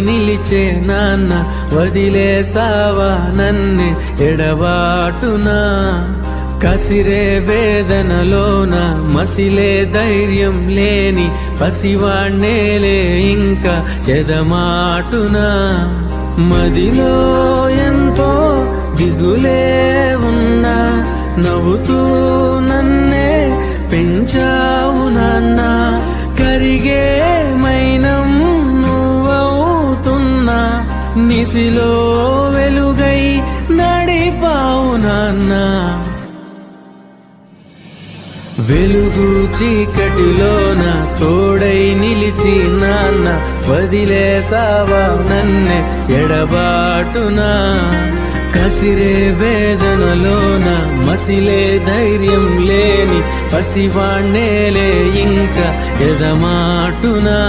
నిలిచే నాన్న వదిలేసావా నన్ను ఎడబాటునా కసిరే వేదనలోన మసిలే ధైర్యం లేని పసివాణ్ణేలే ఇంకా ఎదమాటునా మదిలో ఎంతో దిగులే ఉన్నా నవ్వుతూ నన్నే పెంచావు నాన్న కరిగే మైనం నిసిలో వెలుగై నడిపావు నాన్న వెలుగు చీకటిలోన తోడై నిలిచి నాన్న వదిలేసావా నన్నే ఎడబాటునా కసిరే వేదనలోన మసిలే ధైర్యం లేని పసివాణ్ణేలే ఇంకా ఎదమాటునా